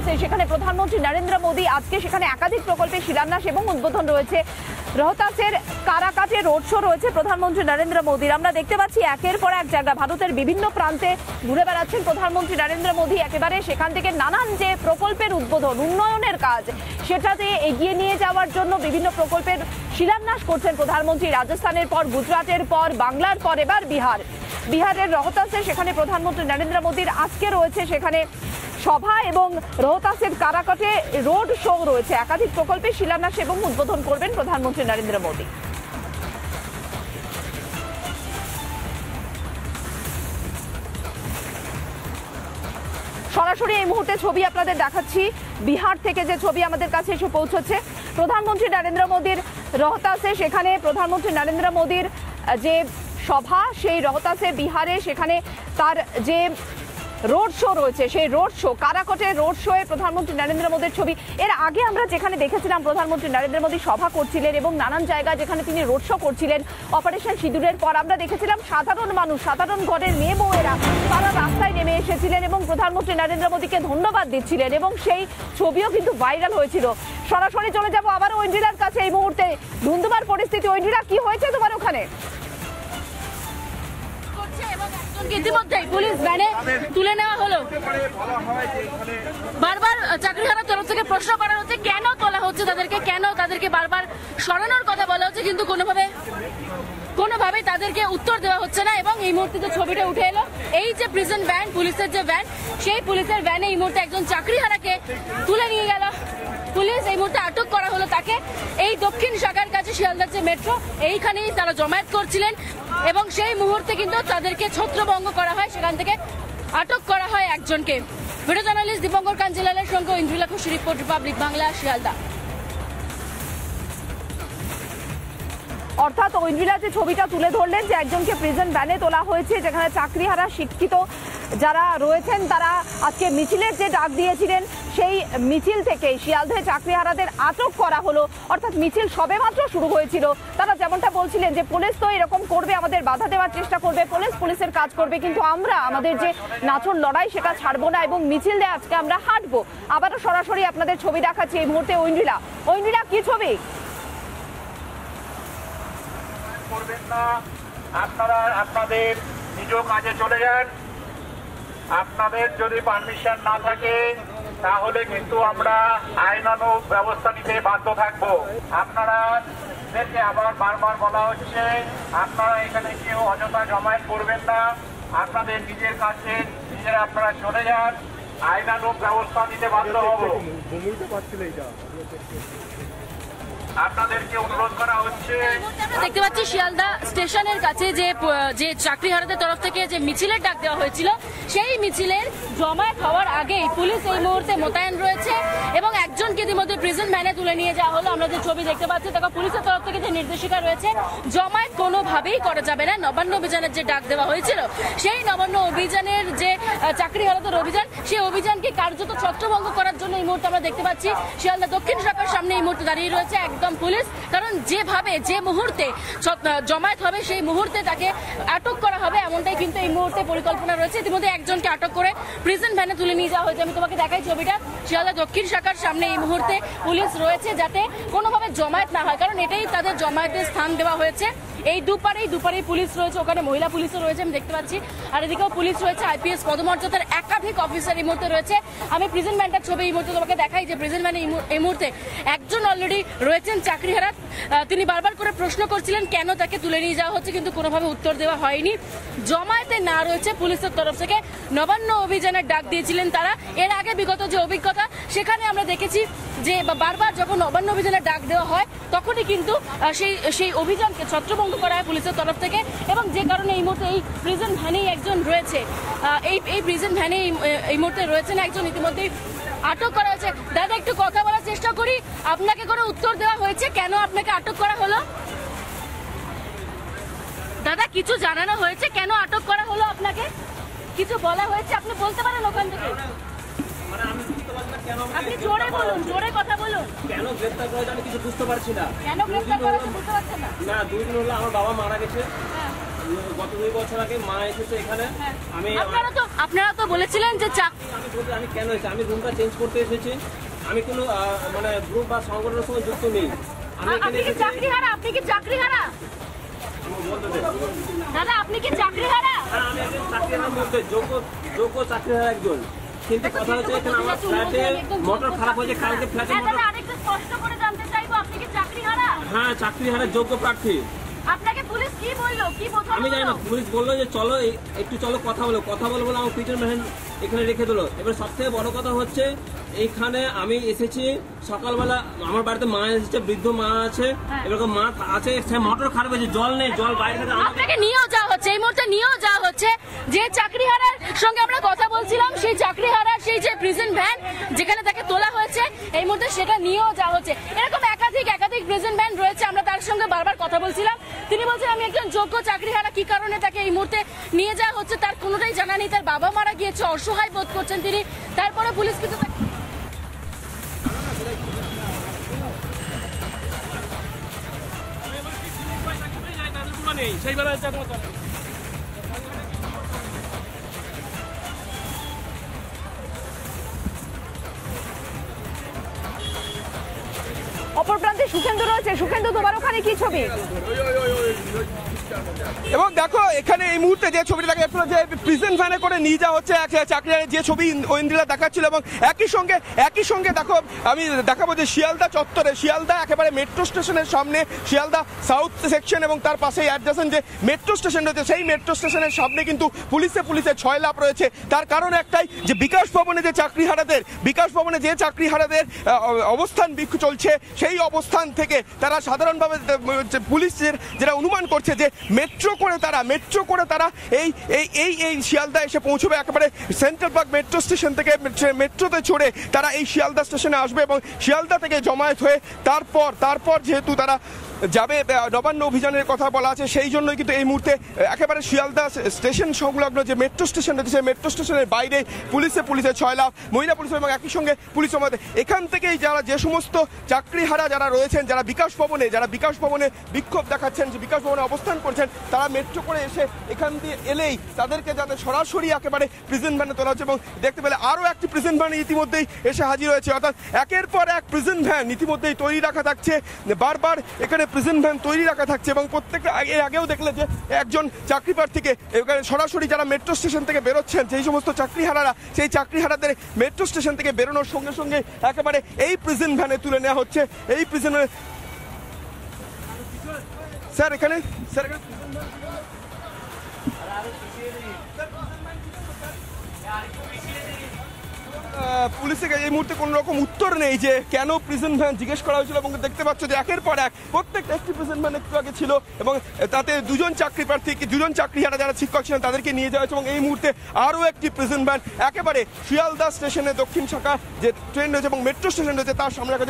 রোহতাসে, সেখানে প্রধানমন্ত্রী নরেন্দ্র মোদী আজকে সেখানে একাধিক প্রকল্পের শিলান্যাস এবং উদ্বোধন রয়েছে। রোহতাসের কারাকাটে রোড শো রয়েছে প্রধানমন্ত্রী নরেন্দ্র মোদীর। আমরা দেখতে পাচ্ছি একের পর এক জায়গা ভারতের বিভিন্ন প্রান্তে ঘুরে বেড়াচ্ছেন প্রধানমন্ত্রী নরেন্দ্র মোদী। একেবারে সেখান থেকে নানান যে প্রকল্পের উদ্বোধন, উন্নয়নের কাজ, সেটাতে এগিয়ে নিয়ে যাওয়ার জন্য বিভিন্ন প্রকল্পের শিলান্যাস করছেন প্রধানমন্ত্রী। রাজস্থানের পর, গুজরাটের পর, বাংলার পর এবার বিহারের রোহতাসে সেখানে প্রধানমন্ত্রী নরেন্দ্র মোদীর আজকে রয়েছে সেখানে সভা এবং রোহতাসের কারাকাটে রোড শো রয়েছে। একাধিক প্রকল্পের শিলান্যাস এবং উদ্বোধন করবেন প্রধানমন্ত্রী নরেন্দ্র মোদী। সরাসরি এই মুহূর্তে ছবি আপনাদের দেখাচ্ছি, বিহার থেকে যে ছবি আমাদের কাছে এসে পৌঁছেছে। প্রধানমন্ত্রী নরেন্দ্র মোদীর রোহতাসে, সেখানে প্রধানমন্ত্রী নরেন্দ্র মোদীর যে সভা, সেই রোহতাসে বিহারে সেখানে তার যে রোড শো রয়েছে, সেই রোড শো, কারাকটে রোড শোয়ে প্রধানমন্ত্রী নরেন্দ্র মোদীর ছবি। এর আগে আমরা যেখানে দেখেছিলাম প্রধানমন্ত্রী নরেন্দ্র মোদী সভা করছিলেন এবং নানান জায়গায় যেখানে তিনি রোড শো করছিলেন, অপারেশন সিঁদুরের পর আমরা দেখেছিলাম সাধারণ মানুষ, সাধারণ ঘরের মেয়ে বউয়েরা তারা রাস্তায় নেমে এসেছিলেন এবং প্রধানমন্ত্রী নরেন্দ্র মোদীকে ধন্যবাদ দিচ্ছিলেন এবং সেই ছবিও কিন্তু ভাইরাল হয়েছিল। সরাসরি চলে যাবো আবারও ঐন্দ্রিলার কাছে এই মুহূর্তে। ধুন্ধুমার পরিস্থিতি, ঐন্দ্রিলা কি হয়েছে তোমার ওখানে? ইতিমধ্যেই পুলিশ ভ্যানে তুলে নেওয়া হলো। বারবার চাকরিহারার তরফ থেকে প্রশ্ন করা হচ্ছে কেন তোলা হচ্ছে তাদেরকে, কেন তাদেরকে বারবার সরানোর কথা বলা হচ্ছে, কিন্তু কোনোভাবেই তাদেরকে উত্তর দেওয়া হচ্ছে না। এবং এই মুহূর্তে যে ছবিটা উঠে এলো, এই যে প্রিজন ভ্যান, পুলিশের যে ভ্যান, সেই পুলিশের ভ্যানে এই মুহূর্তে একজন চাকরিহারাকে তুলে নিয়ে গেল পুলিশ। এই মুহূর্তে আটক করা হলো তাকে। এই দক্ষিণ শাখার কাছে শিয়ালদার যে মেট্রো, এইখানেই তারা জমায়েত করছিলেন এবং সেই মুহূর্তে কিন্তু তাদেরকে ছত্রভঙ্গ করা হয়, সেখান থেকে আটক করা হয় একজনকে। ভিডিও জার্নালিস্ট দীপঙ্কর কাঞ্জিলালের সঙ্গে ঐন্দ্রিলা ঘোষ, রিপোর্ট, রিপাবলিক বাংলা, শিয়ালদা। অর্থাৎ ঐন্দ্রিলা যে ছবিটা তুলে ধরলেন যে একজনকে প্রিজন ভ্যানে তোলা হয়েছে, যেখানে চাকরিহারা শিক্ষিত যারা রয়েছেন তারা আজকে মিছিলের যে ডাক দিয়েছিলেন, সেই মিছিল থেকে শিয়ালদায় চাকরিহারাদের আটক করা হলো। অর্থাৎ মিছিল সবেমাত্র শুরু হয়েছিল। তারা যেমনটা বলছিলেন যে পুলিশ তো এরকম করবে, আমাদের বাধা দেওয়ার চেষ্টা করবে, পুলিশের কাজ করবে, কিন্তু আমরা আমাদের যে নাচর লড়াই সেটা ছাড়বো না এবং মিছিল দিয়ে আজকে আমরা হাঁটবো। আবারও সরাসরি আপনাদের ছবি দেখাচ্ছি এই মুহূর্তে ঐন্দ্রিলা কি ছবি? আপনারা আপনাদের নিজ কাজে চলে যান। আপনাদের যদি পারমিশন না থাকে তাহলে কিন্তু আমরা আইনানুগ ব্যবস্থা নিতে বাধ্য থাকবো। আপনাদেরকে আবার বারবার বলা হচ্ছে আপনারা এখানে কেউ অযথা জমায়েত করবেন না। আপনাদের নিজের কাছে নিজেরা আপনারা চলে যান, আইনানুগ ব্যবস্থা নিতে বাধ্য হব। আপনাদেরকে অনুরোধ করা হচ্ছে। দেখতে পাচ্ছি শিয়ালদা স্টেশনের কাছে যে চাকরিহারাদের তরফ থেকে যে মিছিলের ডাক দেওয়া হয়েছিল, সেই মিছিলের জমায়েত হওয়ার আগেই পুলিশ এই মুহূর্তে মোতায়েন রয়েছে এবং একজনকে ইতিমধ্যে প্রিজন ভ্যানে তুলে নিয়ে যাওয়া হলো। আমরা যে ছবি দেখতে পাচ্ছি, তখন পুলিশের তরফ থেকে যে নির্দেশিকা রয়েছে, জমায়েত কোনোভাবেই করা যাবে না। নবান্ন অভিযানের যে ডাক দেওয়া হয়েছিল, সেই নবান্ন অভিযানের যে চাকরিহারাদের অভিযান, সেই অভিযানকে কার্যত ছত্রভঙ্গ করার জন্য এই মুহূর্তে আমরা দেখতে পাচ্ছি শিয়ালদা দক্ষিণ শাখার সামনে এই মুহূর্তে দাঁড়িয়ে রয়েছে একদম পুলিশ। কারণ যে মুহূর্তে জমায়েত হবে সেই মুহূর্তে তাকে আটক করা হবে, এমনটাই কিন্তু এই মুহূর্তে পরিকল্পনা রয়েছে। ইতিমধ্যে একজনকে আটক করে প্রিজন ভ্যানে তুলে নিয়ে যাওয়া হয়েছে। আমি তোমাকে দেখাই ছবিটা, শিয়ালদা দক্ষিণ শাখার সামনে এই মুহূর্তে পুলিশ রয়েছে যাতে কোনোভাবে জমায়েত না হয়, কারণ এটাই তাদের জমায়েতের স্থান দেওয়া হয়েছে। এই দুপারেই পুলিশ রয়েছে, ওখানে মহিলা পুলিশও রয়েছে আমি দেখতে পাচ্ছি, আর এদিকেও পুলিশ রয়েছে, আইপিএস পদমর্যাদার একাধিক অফিসার এই মুহূর্তে রয়েছে। আমি প্রিজন ভ্যানটার ছবি এই মুহূর্তে তোমাকে দেখাই যে প্রিজন ভ্যানে এই মুহূর্তে একজন অলরেডি রয়েছেন চাকরিহারা। তিনি বারবার করে প্রশ্ন করছিলেন কেন তাকে তুলে নিয়ে যাওয়া হচ্ছে, কিন্তু কোনোভাবে উত্তর দেওয়া হয়নি। জমায়েতে না রয়েছে পুলিশের তরফ থেকে নবান্ন অভিযানের ডাক দিয়েছিলেন তারা। এর আগে বিগত যে অভিজ্ঞতা, সেখানে আমরা দেখেছি যে বারবার যখন নবান্ন অভিযানের ডাক দেওয়া হয় তখনই কিন্তু সেই অভিযানকে ছত্রভঙ্গ করা হয় পুলিশের তরফ থেকে, এবং যে কারণে এই মুহূর্তে এই প্রিজন ভ্যানেই একজন রয়েছে, এই প্রিজন ভ্যানে এই মুহূর্তে রয়েছেন একজন ইতিমধ্যেই আটক করা হয়েছে। দাদা, একটু কথা বলার চেষ্টা করি, আপনাকে কোনো উত্তর দেওয়া হয়েছে কেন আপনাকে আটক করা হলো? দাদা, কিছু জানানো হয়েছে কেন আটক করা হলো আপনাকে? কিছু বলা হয়েছে? আপনি বলতে পারেন ওখান থেকে? আপনি জোরে বলুন, জোরে কথা বলুন। কেন গ্রেফতার করা জানি কিছু বুঝতে পারছি না। কেন গ্রেফতার করা বুঝতে পারছেন না? না, 2 দিন হলো আমার বাবা মারা গেছে। গত 2 বছর আগে মা এসেছে এখানে। আপনারা তো বলেছিলেন যে আমি কেন এসেছি, আমি রুমটা চেঞ্জ করতে এসেছি। আমি কোনো মানে গ্রুপ বা সংগঠনের সঙ্গে যুক্ত নেই। আমি আপনি কি চাকরি হারা? আপনি কি চাকরি হারা? দাদা আপনি কি চাকরি হারা? আমি একজন চাকরি হারার মধ্যে যোগ্য চাকরি হারা একজন। কিন্তু কথা হচ্ছে এখানে আমার ফ্ল্যাটে মোটর খারাপ হয়েছে, কালকে ফ্ল্যাটে মোটর। আরেকটু স্পষ্ট করে জানতে চাইবো, আপনি কি চাকরি হারা? হ্যাঁ, চাকরি হারার যোগ্য প্রার্থী। আপনাকে পুলিশ কি বললো, কি বোঝালো? আমি জানি না, পুলিশ বললো যে চলো একটু চলো কথা বলে আমার পিছন ভ্যান এখানে রেখে দিল। এবার সবথেকে বড় কথা হচ্ছে এইখানে আমি এসেছি সকালবেলা, আমার বাড়িতে মা এসেছে, বৃদ্ধ মা আছে, এবার মা আছে, মোটর খারাপ হয়েছে, জল নেই, জল বাইরে থেকে আপনাকে নিয়েও যাওয়া হচ্ছে, এই মুহূর্তে নিয়েও যাওয়া হচ্ছে। যে চাকরি হারার সঙ্গে আমরা কথা বলছিলাম, সেই চাকরি হারার সেই যে প্রিজন ভ্যান যেখানে তাকে তোলা হয়েছে, এই মুহূর্তে সেটা নিয়েও যাওয়া হচ্ছে। এরকম একাধিক প্রিজন ভ্যান রয়েছে, আমরা তার সঙ্গে বারবার কথা বলছিলাম। তিনি বলছেন আমি একজন যোগ্য চাকরি হারা, কি কারণে তাকে এই মুহূর্তে নিয়ে যাওয়া হচ্ছে তার কোনোটাই জানা নেই। তার বাবা মারা গিয়েছে, অসহায় বোধ করছেন তিনি। তারপরে পুলিশ কিন্তু অপর প্রান্তে সুখেন্দু রয়েছে। সুখেন্দু, তোমার ওখানে কি ছবি? এবং দেখো এখানে এই মুহূর্তে যে ছবিটা দেখা যাচ্ছিল, যে প্রিজন ভ্যানে করে নিয়ে যাওয়া হচ্ছে চাকরি, যে ছবি ঐন্দ্রিলা দেখাচ্ছিল। এবং একই সঙ্গে দেখো আমি দেখাবো যে শিয়ালদা চত্বরে, শিয়ালদা একেবারে মেট্রো স্টেশনের সামনে, শিয়ালদা সাউথ সেকশন এবং তার পাশেই অ্যাডজাসেন্ট যে মেট্রো স্টেশন রয়েছে, সেই মেট্রো স্টেশনের সামনে কিন্তু পুলিশে ছয়লাপ রয়েছে। তার কারণ একটাই, যে বিকাশ ভবনে যে চাকরি হারাদের অবস্থান বিক্ষোভ চলছে, সেই অবস্থান থেকে তারা সাধারণভাবে পুলিশের যেটা অনুমান করছে যে মেট্রো করে তারা এই শিয়ালদা এসে পৌঁছবে। একেবারে সেন্ট্রাল পার্ক মেট্রো স্টেশন থেকে মেট্রোতে চড়ে তারা এই শিয়ালদা স্টেশনে আসবে এবং শিয়ালদা থেকে জমায়েত হয়ে তারপর যেহেতু তারা যাবে নবান্ন অভিযানের কথা বলা আছে, সেই জন্যই কিন্তু এই মুহূর্তে একেবারে শিয়ালদা স্টেশন সংলগ্ন যে মেট্রো স্টেশন রয়েছে, সেই মেট্রো স্টেশনের বাইরে পুলিশে ছয়লাভ, মহিলা পুলিশ এবং একই সঙ্গে পুলিশ সমাজ। এখান থেকেই যে সমস্ত চাকরিহারা যারা রয়েছেন, যারা বিকাশ ভবনে বিক্ষোভ দেখাচ্ছেন, যে বিকাশ ভবনে অবস্থান করছেন, তারা মেট্রো করে এসে এখান দিয়ে এলেই তাদেরকে যাতে সরাসরি একেবারে প্রিজন ভ্যানে তোলা হচ্ছে। এবং দেখতে পেলে আরও একটি প্রিজন ভ্যান ইতিমধ্যেই এসে হাজির হয়েছে। অর্থাৎ একের পর এক প্রিজন ভ্যান ইতিমধ্যেই তৈরি রাখা থাকছে, বারবার এখানে প্রিজন ভ্যান তৈরি রাখা থাকছে। এবং প্রত্যেকটা এর আগেও দেখলে যে একজন চাকরি প্রার্থীকে এখানে সরাসরি যারা মেট্রো স্টেশন থেকে বেরোচ্ছেন, সেই সমস্ত চাকরিহারারা, সেই চাকরিহারাদের মেট্রো স্টেশন থেকে বেরোনোর সঙ্গে সঙ্গে একেবারে এই প্রিজন ভ্যানে তুলে নেওয়া হচ্ছে। এই প্রিজন ভ্যানে স্যার এখানে পুলিশের এই মুহূর্তে কোনো রকম উত্তর নেই যে কেন প্রিজন ভ্যান জিজ্ঞেস করা হয়েছিল। এবং দেখতে পাচ্ছ যে একের পর এক প্রত্যেকটা একটি প্রিজন ভ্যান একটু আগে ছিল এবং তাতে দুজন চাকরিহারা যারা শিক্ষক ছিলেন তাদেরকে নিয়ে যাওয়া হয়েছে। এবং এই মুহূর্তে আরও একটি প্রিজন ভ্যান একেবারে শিয়ালদা স্টেশনে দক্ষিণ শাখা যে ট্রেন রয়েছে এবং মেট্রো স্টেশন রয়েছে তার সামনে রাখা